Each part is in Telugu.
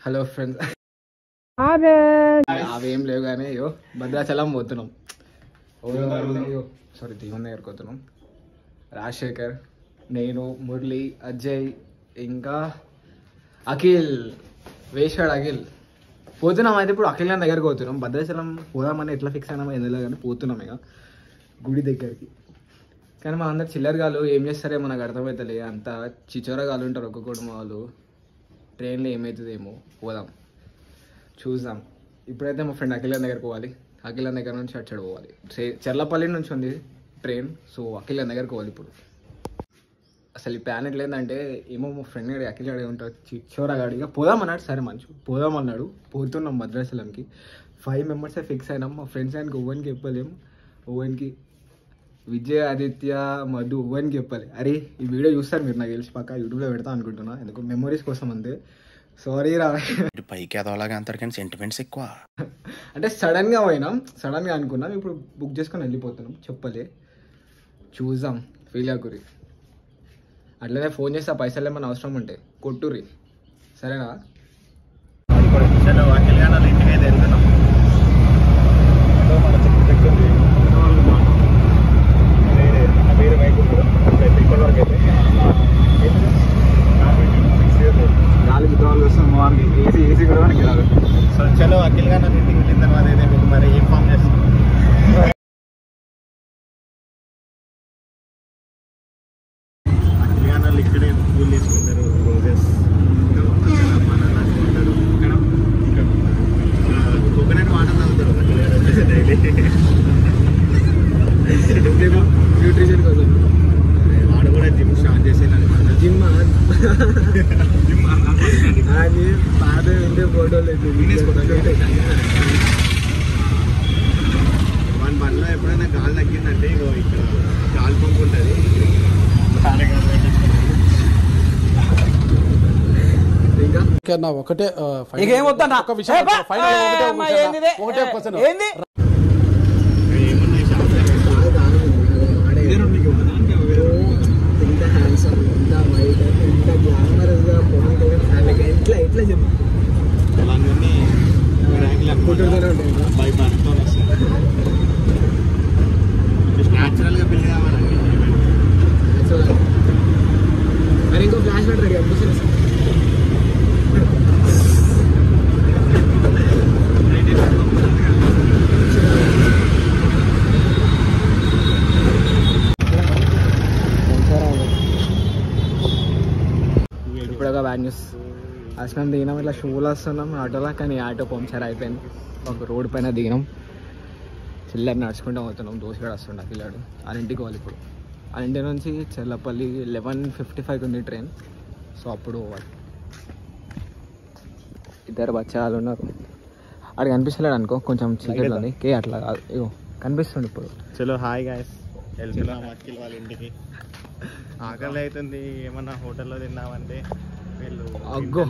హలో ఫ్రెండ్స్, అవేం లేవు కానీ అయ్యో భద్రాచలం పోతున్నాం. సారీ దేవుని దగ్గరికి పోతున్నాం. రాజశేఖర్, నేను, మురళి, అజయ్, ఇంకా అఖిల్, వేషాడు అఖిల్ పోతున్నాం. అయితే ఇప్పుడు అఖిల్ గారి దగ్గరికి పోతున్నాం. భద్రాచలం పోదామని ఎట్లా ఫిక్స్ అయినామో ఎందులో కానీ పోతున్నాం ఇక గుడి దగ్గరికి. కానీ మా అందరు చిల్లరగాలు ఏం చేస్తారేమో నాకు అర్థమవుతలే. అంత చిచోరగాలు ఉంటారు ఒక్కొక్కటి. మా వాళ్ళు ట్రైన్లో ఏమవుతుందేమో, పోదాం చూద్దాం. ఇప్పుడైతే మా ఫ్రెండ్ అఖిల్ దగ్గరికి పోవాలి. అఖిల్ దగ్గర నుంచి అచ్చడు పోవాలి. చెర్లపల్లి నుంచి ఉంది ట్రైన్. సో అఖిల్ దగ్గరికి పోవాలి ఇప్పుడు. అసలు ఈ ప్లాన్ ఎట్లేదంటే ఏమో మా ఫ్రెండ్ గారి అఖిల్ గారు ఉంటారు చిచ్చోరగాడిగా పోదామన్నాడు. సరే మంచి పోదామన్నాడు. పోతున్నాం భద్రాచలంకి. 5 మెంబర్సే ఫిక్స్ అయినాం. మా ఫ్రెండ్స్ ఆయనకి ఓవెన్కి చెప్పలేము. ఓవెన్కి, విజయ్, ఆదిత్య, మధు, ఓవెన్కి చెప్పాలి. అరే ఈ వీడియో చూస్తారు మీరు, నాకు తెలిసి పక్క యూట్యూబ్లో పెడతా అనుకుంటున్నా. ఎందుకు మెమరీస్ కోసం అంతే. సారీ రా, పైకి ఎదవలాగా అంటారు కానీ సెంటిమెంట్స్ ఎక్కువ. అంటే సడన్గా పోయినాం, సడన్గా అనుకున్నాం. ఇప్పుడు బుక్ చేసుకొని వెళ్ళిపోతున్నాం. చెప్పలే, చూద్దాం. ఫీల్ అవ్వకురి. అట్లనే ఫోన్ చేస్తే పైసలు ఏమైనా అవసరం ఉంటే కొట్టుర్రి, సరేనా? ఏసీ కూడా మనకి రాదు. సో చలో అఖిల్ గారు ఇంటికి వెళ్ళిన తర్వాత అయితే మీకు మరి ఇన్ఫార్మ్ చేస్తాం. అఖిల్ గారు ఇక్కడే పూలు తీసుకుంటారు. రోజెస్ కోకోనట్ వాటర్ తాగుతారు అఖిల్ గారు వచ్చేసి డైలీ. న్యూట్రిషన్ కోసం వాడు కూడా జిమ్ స్టార్ట్ చేసేది అనమాట. జిమ్ అది పాత ఉండే ఫోటోలు మన బండిలో ఎప్పుడైనా గాలి తగ్గిందంటే ఇగో ఇక్కడ గాలి పంపు ఉంటుంది. ఇంకా ఒకటే ఎట్లా చెప్పు న్యాచురల్గా పెళ్లి కావాలండి. మరి ఇంకో ఫ్లాష్ బ్యాట్ రెడీ అనిపిస్తుంది. ఇప్పుడు ఒక బ్యాడ్ న్యూస్. అసలు దిగినాం, ఇట్లా షూలు వస్తున్నాం ఆటోలో. కానీ ఆటో పంక్చర్ అయిపోయింది. ఒక రోడ్ పైన దిగినాం. చిల్లర నడుచుకుంటూ పోతున్నాం. దోశగాడు వస్తుండే పిల్లాడు. వాళ్ళ ఇంటికి పోవాలి ఇప్పుడు. వాళ్ళ ఇంటి నుంచి చెల్లపల్లి 11:55 ఉంది ట్రైన్. సో అప్పుడు పోవాలి. ఇద్దరు బచ్చాలు ఉన్నారు. అది కనిపిస్తలేడు అనుకో, కొంచెం చీకట్లో ఉంది. కే అట్లా కాదు, ఇగో కనిపిస్తుంది ఇప్పుడు. చలో హాయ్ గాయస్, వెళ్తున్నాం అఖిల్ వాళ్ళ ఇంటికి. ఆకలి అవుతుంది. ఏమన్నా హోటల్లో తిన్నామంటే వీళ్ళు అగ్గో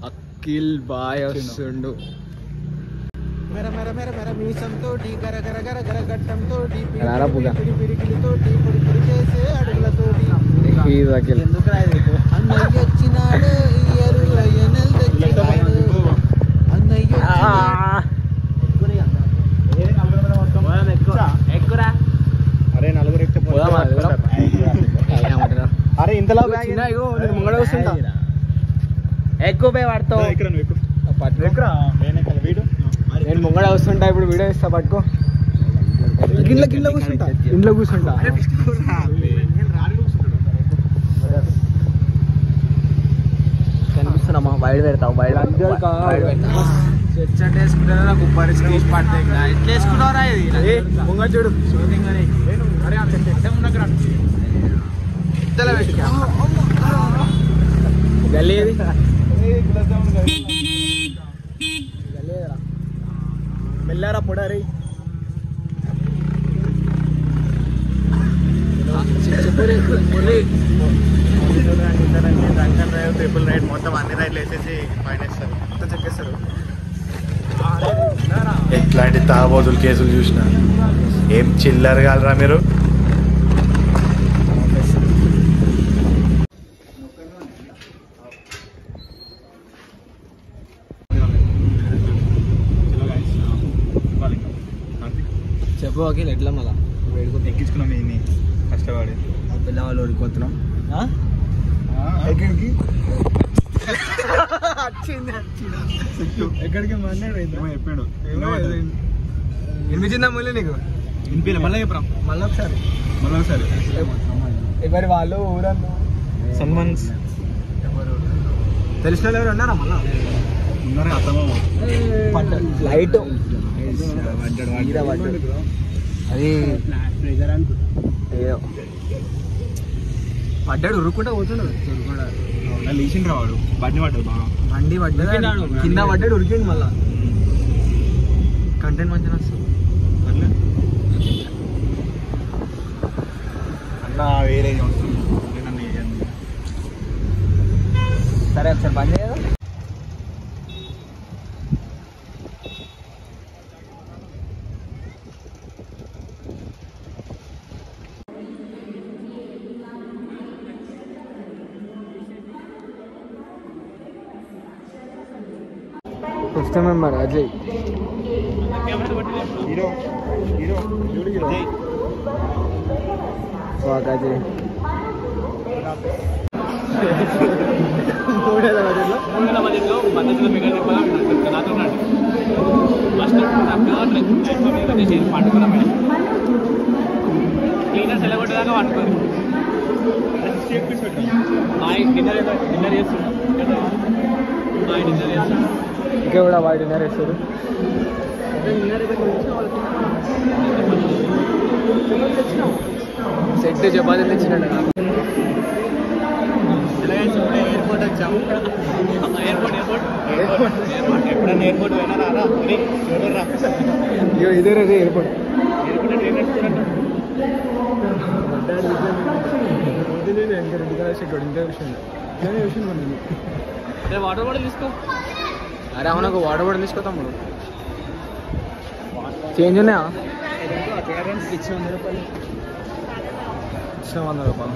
అఖిల్ బాయ్ వస్తుండు. అరే నలుగురు అరే ఇంతలో ముంగడ వస్తుంటా. ఎక్కువ పోయి పడతావు. నేను ముంగడ వస్తుంటా. ఇప్పుడు వీడియో ఇస్తా, పట్టుకో. ఇంట్లో కూర్చుంటా, ఇంట్లో కూర్చుంటా. కనిపిస్తున్నామా? వైడ్ పెడతావు. వైడ్ సెట్ వేసుకుంటే నాకు పరిస్థితి తీసి పడతాయి. ఎట్లా వేసుకున్నారా ఇది? ముంగ చూడు. గల్లేది మెల్లారా పొడారి. ట్రిపుల్ రైడ్ మొత్తం అన్ని రైడ్లు వేసేసి ఫైన్ వేస్తారు, మొత్తం చెప్పేస్తారు. ఎట్లాంటి తాబోతులు కేసులు చూసినా ఏం చిల్లర కాలరా మీరు. చెప్పు అఖిల్ ఎట్లా మళ్ళా ఎక్కించుకున్నాం ఏంది కష్టపడి పిల్లవాళ్ళు ఊరిపోతున్నాం ఎక్కడికి ఎక్కడికి మన్నాడు చెప్పాడు వినిపించిందా మళ్ళీ నీకు వినిపించలే మళ్ళీ చెప్పరా మళ్ళీ ఒకసారి ఎవరి వాళ్ళు ఊరన్నా సన్మాన్స్ తెలిసిన వాళ్ళు ఎవరు ఉన్నారా మళ్ళా ఉన్నారా అత్తమ్మ లైట్ అది ఏదో పడ్డాడు ఉరుక్కుంటా పోతున్నాడు లీసిన రావాడు బండి పడ్డాడు బాగా బండి పడ్డాడు కింద పడ్డాడు ఉరికిండు మళ్ళా కంటెంట్ మంచిగా వస్తుంది అన్న వేరే సరే ఒకసారి బంద్ చేయదా first member Ajay hero hero Ajay Ajay 300 బడ్జెట్లో పద్ధతిలో మిగతా చెప్పాలి నాతో ఫస్ట్ పట్టుకున్నాం మేడం క్లీనర్స్ ఎలాగొట్టేదాకా పట్టుకోరు డిన్నర్ చేస్తున్నాం డిన్నర్ చేస్తున్నాం ఇంకా కూడా వాడు డిన్నర్ వేస్తారు సెట్ చపాతీ తెచ్చినాడు ఎయిర్పోర్ట్ వచ్చాము ఎయిర్పోర్ట్ ఎప్పుడన్నా ఎయిర్పోర్ట్ పోయినా రారా చూడరా ఇదే రే ఎయిర్పోర్ట్ వాటర్ బాటిల్ తీసుకో అరే అవును ఒక వాటర్ బాటిల్ తీసుకో తమ్ముడు చేంజ్ ఉన్నాయా ఇచ్చిన 100 రూపాయలు ఇచ్చిన 100 రూపాయలు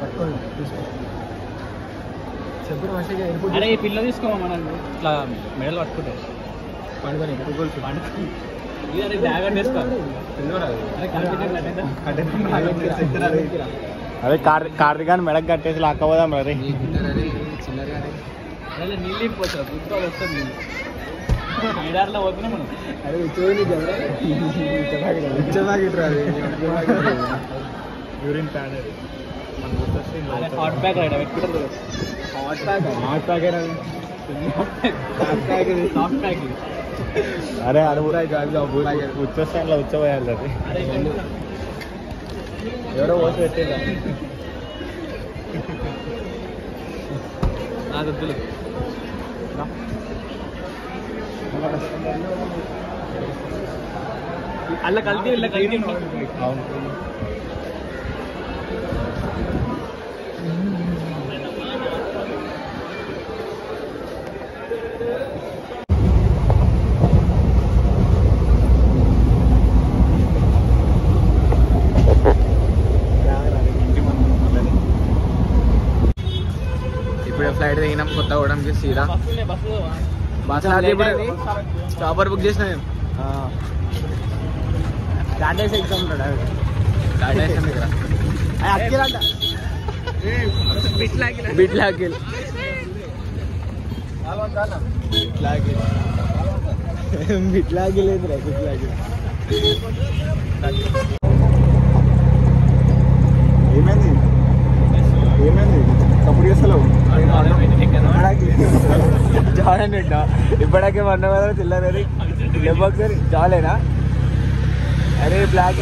పట్టుకోండి తీసుకో చెప్పు మంచిగా ఎయిర్పోర్ట్ అరే ఈ పిల్ల తీసుకోమా మనం ఇట్లా మెడల్ పట్టుకుంటే పండుకొని పండుకొని ఇది బ్యాగ్ అంటే అదే కార్తీకాన్ని మెడకు కట్టేసి లాక్కపోదాం రే చిల్లర నీళ్ళు ఇప్పోవచ్చు గుర్తులు వస్తుంది ఐదారులో పోతున్నాం మనం అరే చూడండి కదా యూరిన్ ప్యాడ్ హాట్ బ్యాగ్ రైడ్ పెట్టుకుంటారు హాట్ ప్యాక్ సాఫ్ట్ బ్యాగ్ అరే అది ఉచ్చస్థానంలో ఉచ్చపోయాలి అది అరే ఎవరో ఓటు పెట్టేదా నా వద్దులు అలా కలిపి ఇలా కలిపి అవును ఇప్పుడే ఫ్లైట్ దిగినాం కొత్తగూడెంకి సీదా బస్ స్టాపర్ బుక్ చేసిన నేను టాటా ఎగ్జామ్ ఉంటాడు టాటా ఎస్ఎం దగ్గర అక్కిలంట బిట్లా అఖిల్ బిట్లాగి లేదురా బిట్లాగి ఏమైంది ఏమైంది తప్పుడు చేస్తలేవు జాలేనండి ఇప్పటికే వన్ అవర్ చిల్లరని ఒకసారి జాలేనా అరే బ్లాక్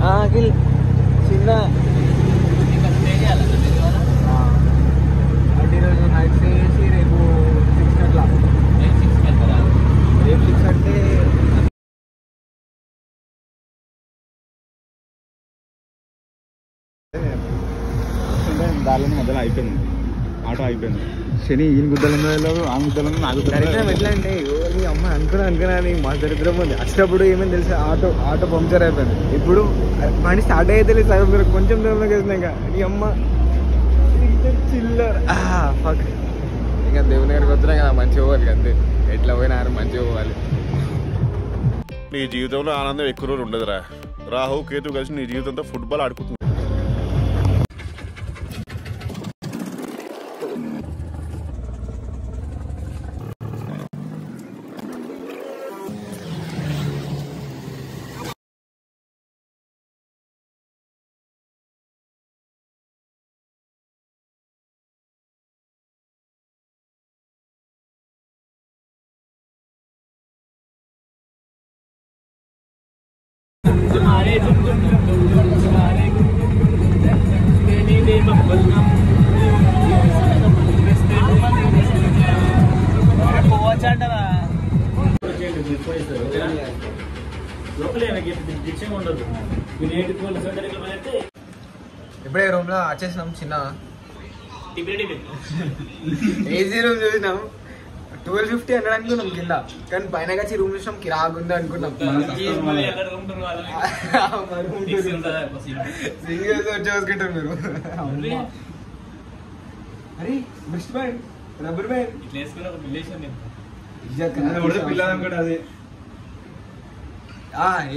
అఖిల్ చిన్న అంటే ఈరోజు నైట్ స్టే చేసి రేపు 6 అట్లా రేపు 6 అంటే దారిలో మొదలు అయిపోయింది ఆటో అయిపోయింది శని ఈయన గుద్దలు ఆ గుద్దలు నాకు దరిద్రం ఎట్లా అంటే నీ అమ్మ అనుకున్నా మా దరిద్రం ఉంది అష్టప్పుడు ఏమైంది తెలుసా ఆటో పంక్చర్ అయిపోయింది ఇప్పుడు బండి స్టార్ట్ అయితే లేదు సగం మీరు కొంచెం దూరంలోకి వేసినాక నీ అమ్మ చిల్లర్ ఫక్ ఇంకా దేవుని దగ్గరికి వచ్చినా కదా మంచిగా పోవాలి అంతే. ఎట్లా పోయినా మంచిగా పోవాలి. నీ జీవితంలో ఆనందం ఎక్కువ రోజులు ఉండదురా. రాహు కేతు కలిసి నీ జీవితంతో ఫుట్బాల్ ఆడుకుంటుంది. ఇప్పుడే రూమ్ లో వచ్చేసినాం. చిన్న ఏసీ రూమ్ చూసినాం. 1250 అనడానికి ఉన్నాం కింద, కానీ పైన వచ్చి రూమ్ చూసినాం కిరాక్ ఉంది అనుకున్నాం. సింగిల్స్ వచ్చేసుకుంటారు మీరు. అరే breast band, rubber band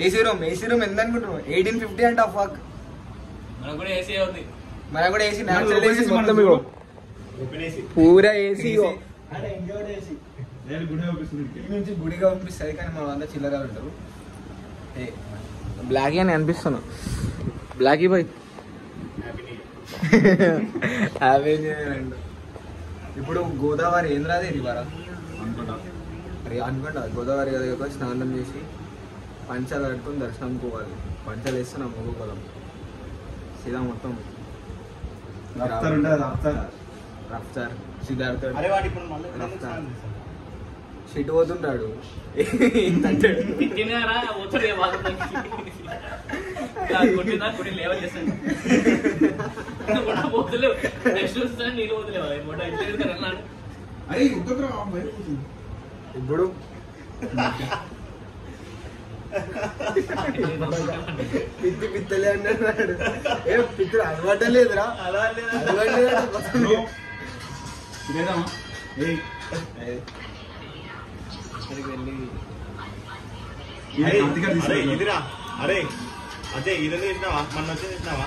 AC room ఎంత అనుకుంటున్నాం? 1850 అంట. ఫక్ మనకు కూడా ఏసీ న్యాచురల్ ఏసీ మొత్తం పూరా ఏసీ నుంచి గుడిగా పంపిస్తుంది. కానీ మన అంతా చిల్లర ఉంటారు. బ్లాకీ అని అనిపిస్తున్నా. బ్లాకీ బాయ్ హ్యాపీ న్యూ ఇయర్ అండి. ఇప్పుడు గోదావరి ఏం రాదు ఇది వారా అనుకుంటా. గోదావరి కదా స్నానం చేసి పంచాలు కట్టుకొని దర్శనం పోవాలి. పంచాలు వేస్తున్నాం మొగోగలం సీదా మొత్తం రఫ్తార్ సిద్ధార్థ షిట్ పోతుంటాడు. ఇప్పుడు పిత్తలే అన్నాడు. ఏ పిత్తులు అలవాటు లేదురా. అరే అదే ఇది చేసినావా? మొన్న వచ్చి చేసినావా?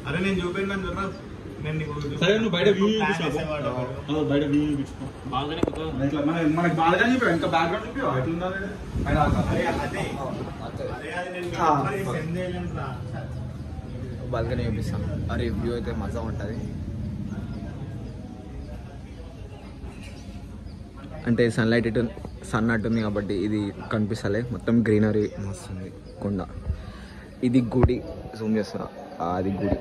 అరే నేను చూపించాను చూడరా. నువ్వు బయట వ్యూ బయట వ్యూ మనకి బాగా చెప్పావు. ఇంకా బ్యాక్గ్రౌండ్ చూపి బాల్కనీ చూపిస్తాను. అరే వ్యూ అయితే మజా ఉంటుంది. అంటే సన్లైట్ ఇటు సన్ అట్టుంది కాబట్టి ఇది కనిపిస్తలే. మొత్తం గ్రీనరీ మస్తుంది. కొండ ఇది గుడి జూమ్ చేస్తున్నా. అది గుడి.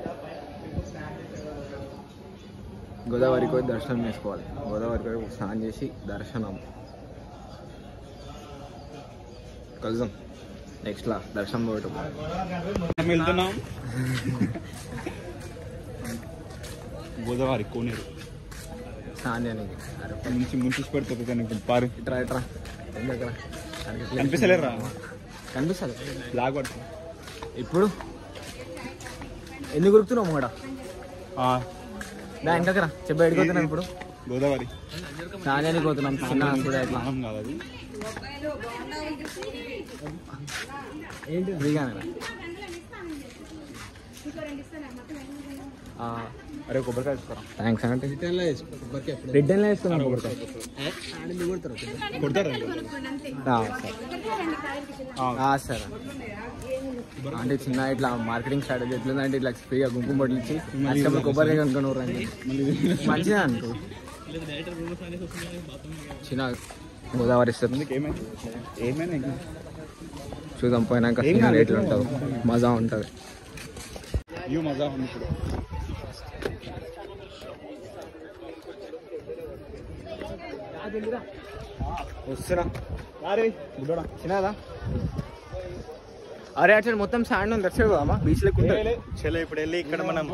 గోదావరికి పోయి దర్శనం చేసుకోవాలి. గోదావరికి పోయి స్నానం చేసి దర్శనం కలుద్దాం. నెక్స్ట్లా దర్శనం పోవటం వెళ్తున్నాం. గోదావరి కోనేరు స్నానం చేయడానికి. నుంచి ముంచి పెడుతుంది కానీ పారు ఇట్రా ఇట్రా కనిపిస్తలేరా? కనిపిస్తుంది. బ్లాక్ పడుతుంది. ఇప్పుడు ఎందుకు గుర్తున్నావు కూడా నా ఇంకరా చెప్పి ఎడిపోతున్నాం. ఇప్పుడు గోదావరి స్నానానికి పోతున్నాం. చిన్న స్నానం కాదు అది. ఏంటి ఫ్రీగానే? అరే కొబ్బరికాయ ఇస్తారా? థ్యాంక్స్ అంటే రిటర్న్లో వేసుకున్నాం. కొడతారా? సరే అంటే చిన్న ఇట్లా మార్కెటింగ్ స్ట్రాటజీ ఎట్లుందంటే ఇట్లా ఫ్రీగా కుంకుమ బొట్లు ఇచ్చి కస్టమర్ కొబ్బరికాయ కనుక్కొని రండి. మంచిగా అనుకో. చిన్న గోదావరి ఇస్తుంది. ఏమైనా చూద్దాం పోయినాక ఎట్లా ఉంటుంది. మజా ఉంటుంది. మజా ఉంది. ఇప్పుడు వస్తున్నా. చిన్నదా? అరే అట్లా మొత్తం శాండ్ ఉంది. వచ్చే కదమ్మా బీచ్ లెక్క. చలో ఇప్పుడు వెళ్ళి ఇక్కడ మనం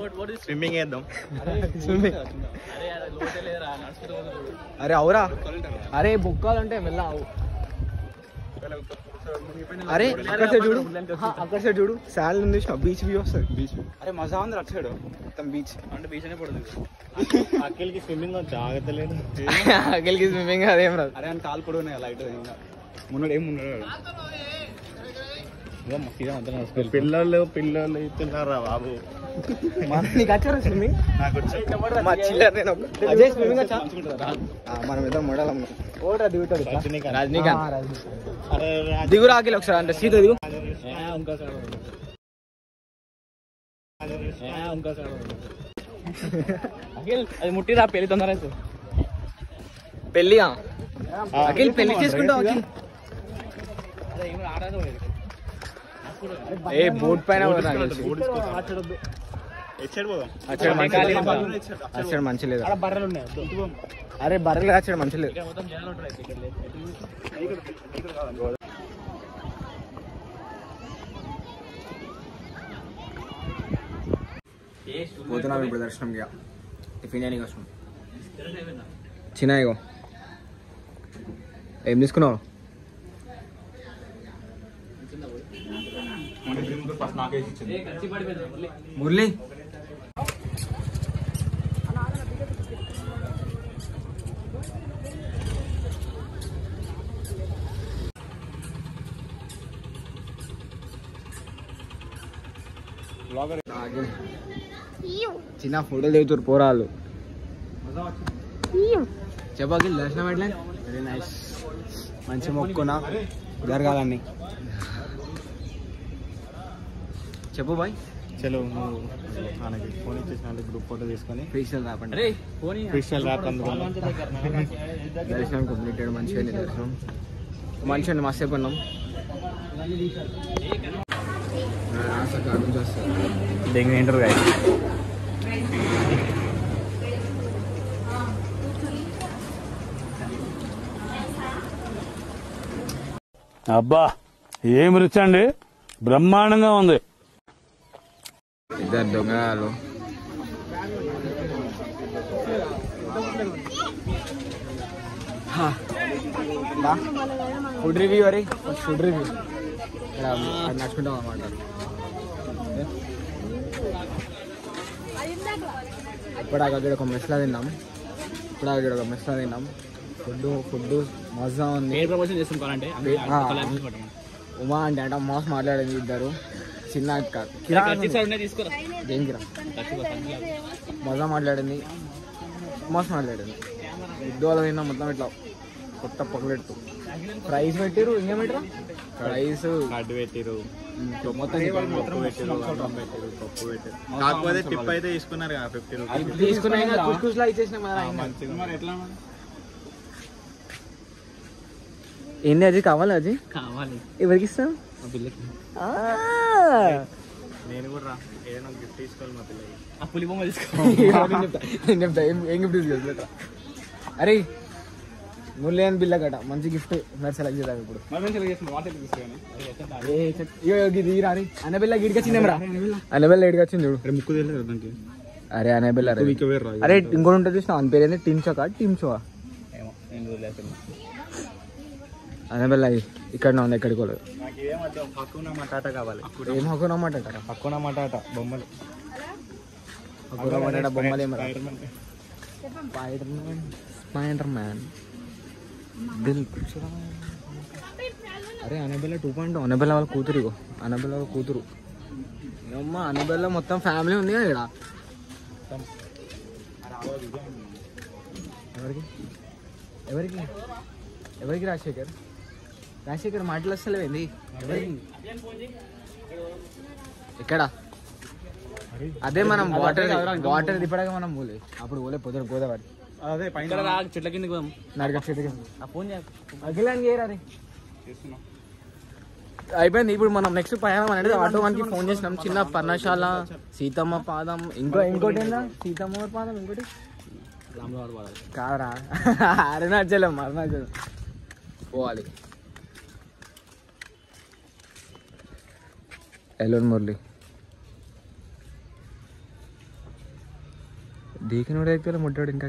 స్విమ్మింగ్ వేద్దాం. స్విమ్మింగ్. అరే అవురా. అరే బుక్కాలంటే మెల్ల అరే అక్కడ సైడ్ చూడు, అక్కడ సైడ్ చూడు, శాల్ ఉంది, బీచ్ వ్యూ వస్తుంది. బీచ్ అరే మజా ఉంది అటు సైడ్ మొత్తం బీచ్. అంటే బీచ్ అనే పడదు. అక్కడికి స్విమ్మింగ్ జాగ్రత్త లేదు. అక్కడికి స్విమ్మింగ్ అదేం రాదు. అరే అని కాలు పొడి ఉన్నాయి లైట్ మున్నాడు ఏం మున్నాడు. పిల్లలు ఇస్తున్నారా బాబు? నీకు వచ్చారా స్విమ్మింగ్? నాకు మా చిల్లర్ నేను అజయ్ స్విమ్మింగ్ వచ్చా? మనం ఇద్దరం మోడల్ ఓడరా దిగుతాడు రజనీకాంత్. దిగురా అఖిల్ ఒకసారి, అంటే సీత దిగు. అది ముట్టిరా పెళ్లి తొందర పెళ్ళి అఖిల్ పెళ్లి చేసుకుంటావు అఖిల్? ఏ బోట్ పైన అచ్చాడు మంచి లేదు. బర్రెలు ఉన్నాయి. అరే బర్రెలు వచ్చాడు మంచి లేదు. పోతున్నాం ఇప్పుడు దర్శనంగా. టిఫిన్ చేయడానికి వస్తున్నాం. చిన్నగో ఏం తీసుకున్నావు? మురళి చిన్న ఫోటోలు దిగుతారు పోరాళ్ళు. చెప్పాకి దర్శనం ఎట్లా? వెరీ నైస్, మంచి మొక్కున్నా జరగాలని చెప్పు బాయ్. చలో నువ్వు మనకి ఫోన్ ఇచ్చేసిన గ్రూప్ ఫోటో తీసుకొని ఫేషియల్ రాపండి. ఫేషియల్ ర్యాప్ దర్శనం కంప్లీటెడ్. మంచిగా దర్శనం మంచిగా మస్తు ఉన్నాం. డెంగ్యూ ఇంటర్ అబ్బా ఏం రుచి అండి, బ్రహ్మాండంగా ఉంది. ఇద్దరు దొంగలు ఫుడ్ రివ్యూ. అరే ఫుడ్ రివ్యూ నడుచుకుంటాం అన్నమాట. ఇప్పుడు అక్కడ ఒక మెస్లా తిన్నాం. ఫుడ్ మజా ఉంది. ఉమా అంటే మాస్ మాట్లాడింది ఇద్దరు. చిన్న దేనికిరా మజా మాట్లాడింది, మాస్ మాట్లాడింది. ఉద్యోగాలు తిన్నాం మొత్తం ఇట్లా కొత్త పక్కబెట్టు. ప్రైస్ పెట్టిరు, ఇంకేం పెట్టరు ప్రైస్ కార్డు పెట్టిరు, మొత్తం కాకపోతే టిప్ అయితే తీసుకున్నారు కదా 50 రూపీస్ తీసుకున్నా ఇచ్చేసినాం. ఏంటి అది కావాలి? అది కావాలి. ఎవరికి ఇస్తాం? నేను కూడా ఏదైనా గిఫ్ట్ తీసుకోవాలి మా పిల్లకి. ఆ పులి బొమ్మ తీసుకో. నేను చెప్తా ఏం గిఫ్ట్ తీసుకో. అరే మురళి అని బిల్ల కట మంచి గిఫ్ట్ మరి సెలెక్ట్ చేద్దాం ఇప్పుడు. రాని అనబెల్ల గిడికి వచ్చింది రా. అనబెల్ల గిడికి వచ్చింది చూడు. ముక్కు తెలియదు దానికి. అరే అనబెల్ల అరే ఇంకోటి ఉంటుంది చూసిన అని పేరు ఏంది? టిమ్చోకా టిమ్చోవా? అనబెల్ల ఇక్కడ ఉంది, ఎక్కడికి పోలేదు. హక్కున మటాటా కావాలి. ఏం హక్కున మటాట? హక్కున మటాటా బొమ్మలు. హక్కున మటాట బొమ్మలు ఏమరా? స్పైడర్ మ్యాన్ దిల్. అరే అనబెల్ల 2.0 అనబెల్ల వాళ్ళ కూతురు. ఇగో అనబెల్ల వాళ్ళ కూతురు. అమ్మ అనబెల్ల మొత్తం ఫ్యామిలీ ఉంది కదా ఇక్కడ. ఎవరికి ఎవరికి ఎవరికి? రాజశేఖర్ మాటలు వస్తలేవేంది? ఎవరికి? ఎక్కడ? అదే మనం వాటర్ దిప్పడాగా మనం పోలే అప్పుడు పోలే పొద్దున గోదావరి. అదే చెట్ల కిందకి పోదాం. నడక చెట్టు ఫోన్ అఖిలాన్ని చేయరా? అయిపోయింది. ఇప్పుడు మనం నెక్స్ట్ ప్రయాణం అనేది ఆటో వానికి ఫోన్ చేసినాం. చిన్న పర్ణశాల, సీతమ్మ పాదం, ఇంకోటి ఏందా? సీతమ్మ పాదం, ఇంకోటి కాదరా అరుణాచలం. పోవాలి. ఎలోన్ మురళి దీకినోడు అయితే ముట్టాడు. ఇంకా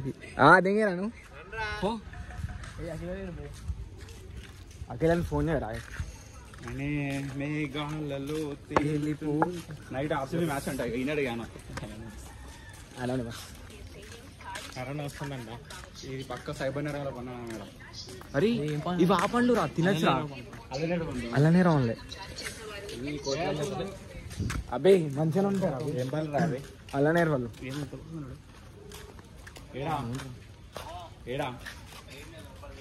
దిగాను అఖిలాన్ని ఫోన్ చేయరా? అనే మేఘాలలో తేలిపో నైట్ ఆర్సీబీ మ్యాచ్ అంట ఈనాడు గాను అలానే బా కరోనా వస్తుందంట. ఇది పక్క సైబర్ నేరాల పన్నా మేడం. అరే ఇవి ఆ పండ్లు రా తినచ్చురా అలానే రావులే అబ్బే మంచిగా ఉంటారు ఏం పనులు రావి? అలానే వాళ్ళు ఏడా ఏడా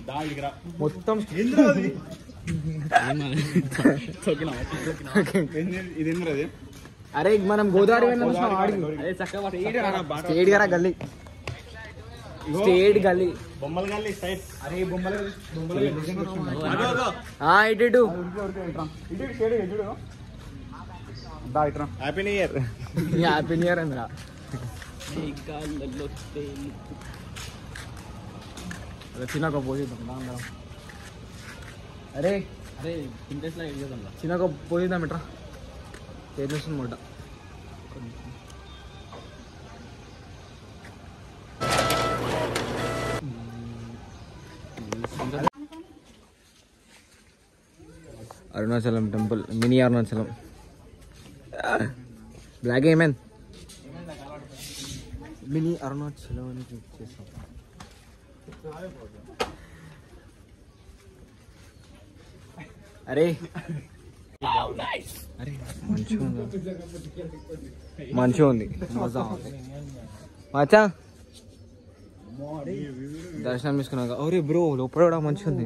దా ఇదిరా మొత్తం ఇది అది అరే మనం గోదావరి స్టేట్ గారా గల్లీ స్టేట్ గల్లీ బొమ్మలు గల్లీ సైడ్. అరే బొమ్మలు ఇటు happy new year. Happy new year అందిరా చిన్నక పోయిద్దాం అరే అరే ఇంట్రెస్ట్ లాగా చేద్దాం చిన్నక పోయిద్దాం ఇట్రా చేసిన మూట Arunachalam temple mini Arunachalam block ఏమేన్ మినీ అరుణాచలం అని క్లిక్ చేసాం. అరే అరే మంచిగా ఉంది మజా ఉంది మచ్చా దర్శనం తీసుకున్నాక అరే బ్రో లోపల కూడా మంచిగా ఉంది.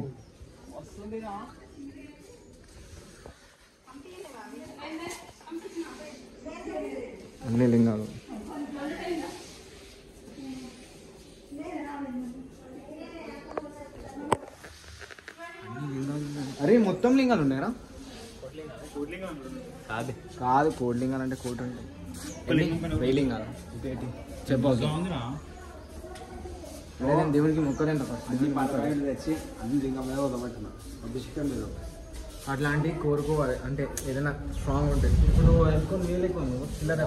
అన్ని లింగాలు అరే మొత్తం లింగాలు ఉన్నాయరా? కాదు కోడి లింగాలు అంటే కోటి ఉంటాయి వెయ్యి లింగాలు చెప్పవచ్చు. నేను దేవునికి మొక్కలేంట ఫస్ట్ తెచ్చి అన్ని లింగం మీద వదలబట్టిన అభిషేకం లేదు అట్లాంటి కోరుకోవాలి అంటే ఏదైనా స్ట్రాంగ్ ఉంటుంది. ఇప్పుడు నువ్వు అనుకుని నీళ్ళు ఎక్కువ నువ్వు చిల్లర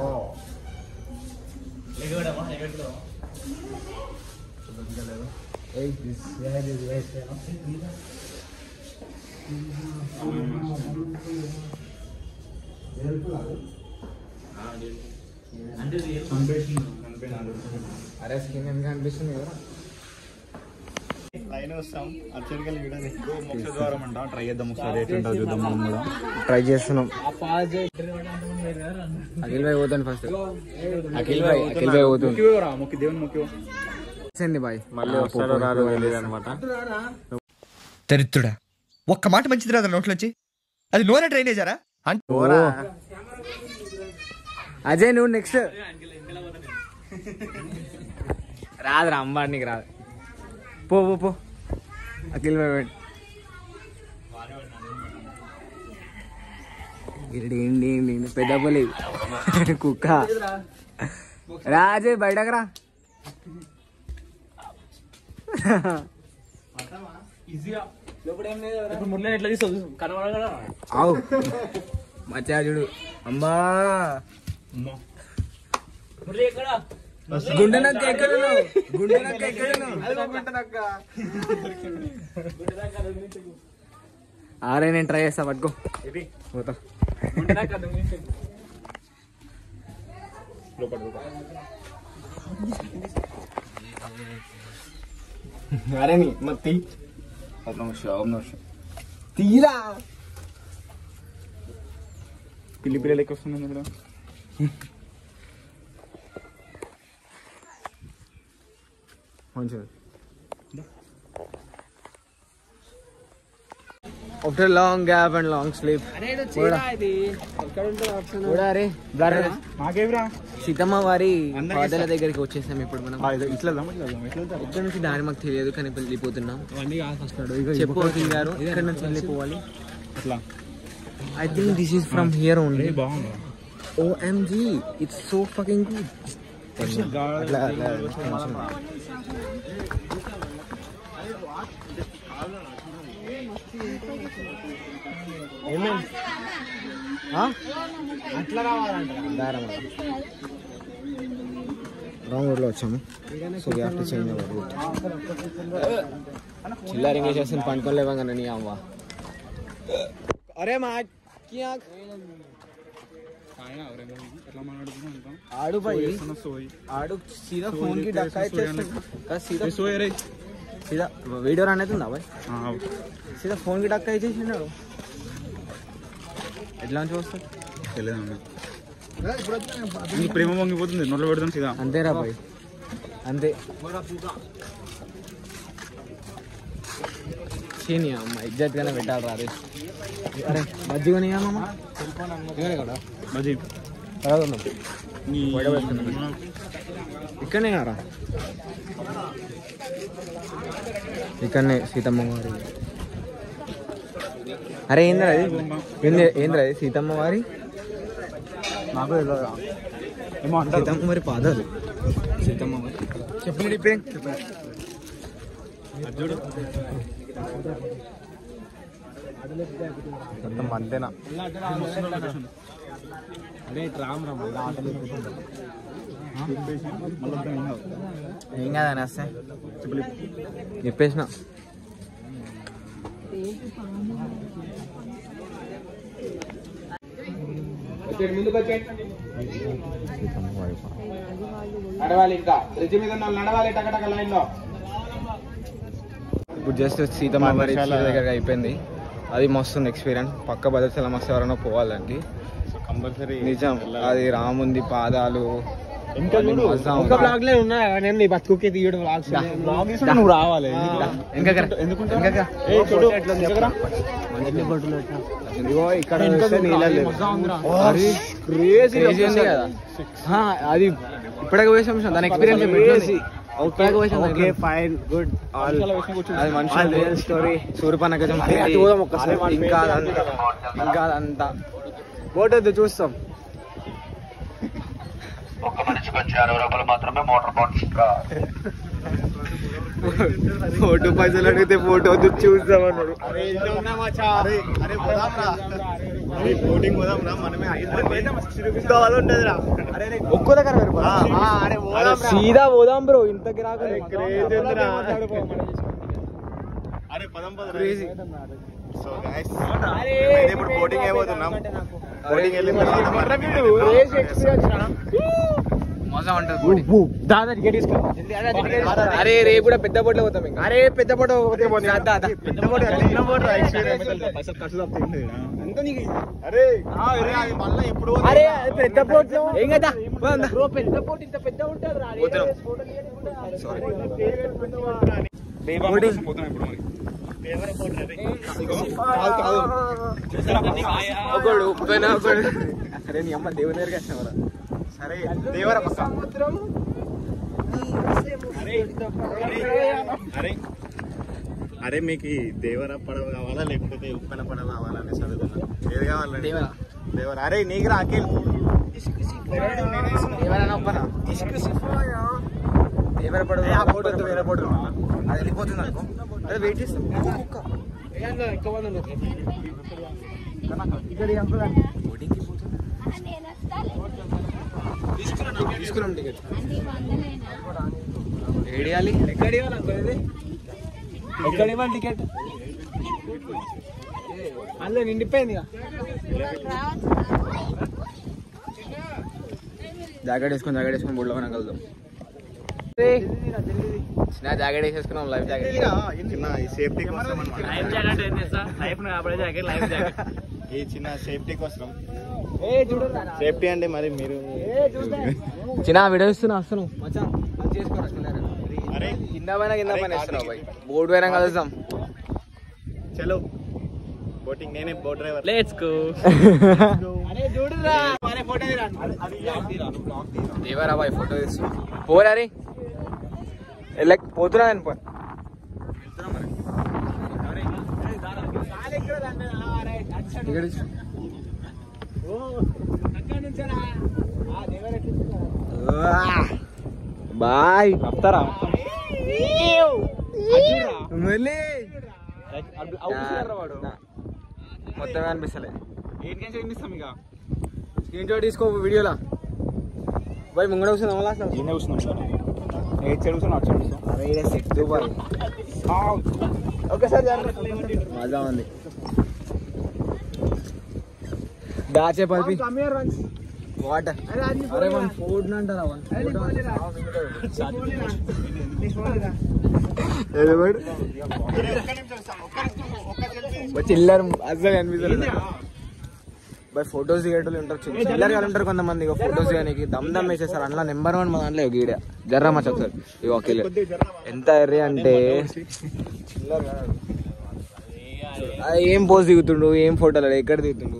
అరే స్కిన్ ఎంత అనిపిస్తుంది కదా. లైన్ వస్తాం అర్చడికల్ చూడండి. మోక్ష ద్వారం అంట. ట్రై చేద్దాం ఒకసారి ఎట్లుంటుందో చూద్దాం. మనం కూడా ట్రై చేస్తున్నాం. అఖిల్ భాయ్ పోతాను ఫస్ట్. అఖిల్ భాయ్ పోతుంది దేవుని ముఖ్యం బాయ్ మళ్ళీ వస్తారో రారో తెలియదు అనమాట. దరిద్రుడా ఒక్క మాట మంచిది రాదు నోట్లోంచి. అది నూనె డ్రైనేజారా అంటే అజయ్ నువ్వు నెక్స్ట్ రాదురా అంబానీకి రాదు. పో పో పో అఖిల్ భాయ్ ఏంటి పెద్ద పోలే కుక్క రా అజయ్ బయటకు రా. ఇప్పుడు మురళి ఎట్లా తీసుకో కనబడ అవు మచ్చా చూడు అమ్మా మురళి ఎక్కడ గుండె నక్క ఎక్కడున్నావు? గుండె నక్క ఎక్కడున్నావు? ఆరే నేను ట్రై చేస్తా పట్టుకో పోతా. అరే నీ మత్తి తీరా పిల్లి పిల్లలు ఎక్కువ వస్తుంది ఇక్కడ. మంచిది. After long gap and long sleep Seethamma వారి పాదాల దగ్గరికి వచ్చేసాం. ఇప్పుడు మనం ఇట్లా ఇక్కడ నుంచి దారి మాకు తెలియదు కానీ వెళ్ళిపోతున్నాం. చెప్పు అఖిల్ గారు ఇక్కడ నుంచి వెళ్ళిపోవాలి. I think this is from here only. OMG it's so fucking good. అట్లా రాంగ్ రోడ్లో వచ్చాము. So we have to change our route. చిల్లర ఎంగేజ్ చేసి పండుకొని లేవగానే నీ అవ్వ అరే మా ఆడు ఆడు సీదా ఫోన్ కి డక్కా ఇచ్చేసి సీదా వీడియో రన్ అవుతుందా బాయ్ సీదా ఫోన్ కి డక్కా ఇచ్చేసినాడు ఎట్లా నుంచి వస్తా నీ ప్రేమ వంగిపోతుంది నోట్లో పెడతాం సీదా అంతేరా బాయ్ అంతే చీని అమ్మ ఇజ్జత్గానే పెట్టాలి రా అరే అరే మజ్జిగని అమ్మ కదా మజీ ఇక్కడనే రా ఇక్కడనే సీతమ్మ వారి అరే ఏంద్రా అది ఏంద్రా అది సీతమ్మ వారి నాకు ఏమో అంటారు సీతమ్మ వారి పాదాలు సీతమ్మ వారి చెప్పండి ఇప్పే మొత్తం అంతేనా అరే రామ్ రామ్ ఏం కాదని వస్తే చెప్పేసిన నడవాలి ఇంకా బ్రిడ్జ్ మీద నడవాలి టకటక లైన్ లో ఇప్పుడు జస్ట్ సీతమ్మ వారి దగ్గర అయిపోయింది అది మస్తుంది ఎక్స్పీరియన్స్ పక్క భద్రాచలం మస్తు ఎవరైనా పోవాలండి కంపల్సరీ నిజం అది రాముంది పాదాలు ఇంకా ఒక బ్లాగ్ లో ఉన్నా నేను నీ బతుకుకి తీయడం బ్లాగ్ నువ్వు రావాలి ఇక్కడ అది ఇప్పటికే పోసాం దాని ఎక్స్పీరియన్స్ గుడ్ అది మనుషులు స్టోరీ సూర్యపనకజం ఇంకా అదంతా పోటొద్దు చూస్తాం ఒక మనిషికి వచ్చి 60 రూపాయలు మాత్రమే మోటార్ బాండ్స్ ఫోటో పైసలు అడిగితే ఫోటో వద్దు చూస్తాం అన్నాడు ఒక్కో దగ్గర సీదా పోదాం బ్రో ఇంతకి క్రేజీ సో గైస్ ఇప్పుడు బోటింగ్ అయిపోతున్నాం బోటింగ్ వెళ్ళిన మజా ఉంటుంది అరే రేపు కూడా పెద్ద బోట్లో పోతాం ఇంకా అరే పెద్ద బోట్ అరే పెద్ద బోట్ ఏం కదా పెద్ద బోట్ ఇంత పెద్ద ఉంటుంది అరే నీ అమ్మ దేవుని దగ్గరికి వచ్చినవరా సరే దేవర అరే మీకు దేవర పడవ కావాలా లేకపోతే ఉప్పెన పడవ కావాలా అనేసి అడుగుతున్నా ఏది కావాలండి దేవర అరే నీకు రా అఖిల్ దేవర పడవ వేరే పడవ అది వెళ్ళిపోతుంది అనుకో అదే వెయిట్ చేస్తాం తీసుకున్నాం టికెట్ ఏడియాలి ఎక్కడ ఇవ్వాలి టికెట్ అందులో నిండిపోయింది జాకెట్ వేసుకొని బోర్డులో మనం కలుద్దాం చిన్న జాకెట్ వేసేసుకున్నాం లైఫ్ జాకెట్ చిన్న సేఫ్టీ కోసం ఈ చిన్న సేఫ్టీ కోసం సేఫ్టీ అంటే మరి మీరు చిన్న వీడియో ఇస్తున్నా వస్తాను కింద పైన ఇస్తున్నావు బోర్డు పైన కలుస్తాం చలో బోటింగ్ నేనే boat driver let's go Devara boy photo తీసు పోరా రే పోతున్నా నేను పోయి బాయ్ వస్తారా మొత్తం అనిపిస్తలే స్క్రీన్ షాట్ తీసుకో వీడియోలా బాయ్ ముంగడ కూర్చున్నాం లాస్ట్ ఒకసారి మజా ఉంది దాచే పల్పి వాటర్ అరే వన్ ఫుడ్ అంటారా చిల్లర అసలు అనిపిస్తుంది బై ఫొటోస్ దిగేటోళ్ళు ఉంటారు చిల్లరగా ఉంటారు కొంతమంది ఇక ఫొటోస్ దిగడానికి దమ్ దమ్ వేసేస్తారు అందులో నెంబర్ 1 మా దాంట్లో గీడ జర్రా మచ్చ ఒకసారి ఇక ఒకళ్ళు ఎంత ఎర్రీ అంటే ఏం పోజ్ దిగుతుండు ఏం ఫోటోలు ఎక్కడ దిగుతుండు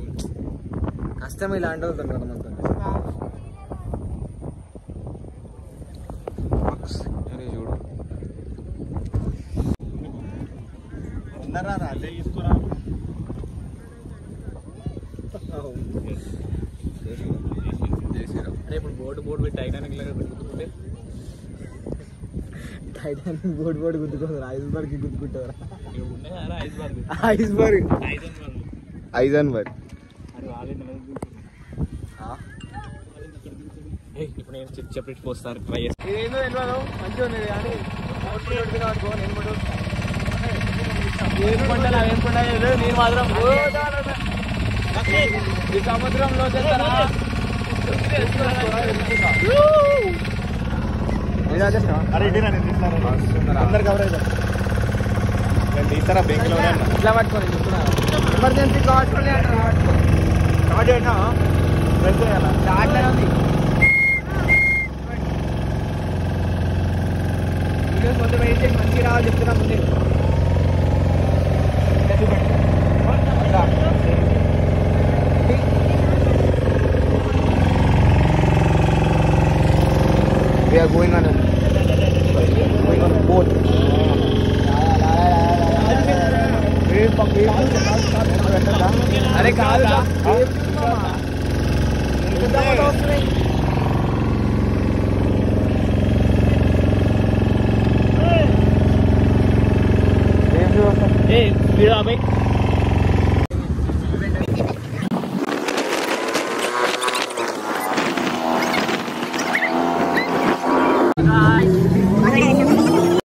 కష్టం ఇలాంటి అవుతుంది కదా మనతో చూడు ఇప్పుడు బోర్డు పెట్టి టైటానిక్ లాగా గుర్తుకుంటే టైటానిక్ బోర్డు గుర్తుకోరు ఐస్బర్గ్ గుర్తుకుంటారా ఐస్బర్గ్ ఐజన్బర్గ్ ఇప్పుడు నేను చెప్పి పోస్తాను ట్రై చేస్తాను ఏదో తెలియదు మంచిగా ఉంది కానీ నేను మాత్రం ఈ సముద్రంలో అందరు కవర్ అవుతారు తీస్తారా బెంక్ లో ఇట్లా పట్టుకొని ఎమర్జెన్సీ కార్డ్ స్టార్ట్ అయినా ప్రెస్ చేయాలా స్టార్ట్ ఉంది వీడియోస్ మొత్తం వెయిట్ చేసి మంచిగా రావాలి చెప్తున్నా ముందే We are going on a boat. అరే కాదు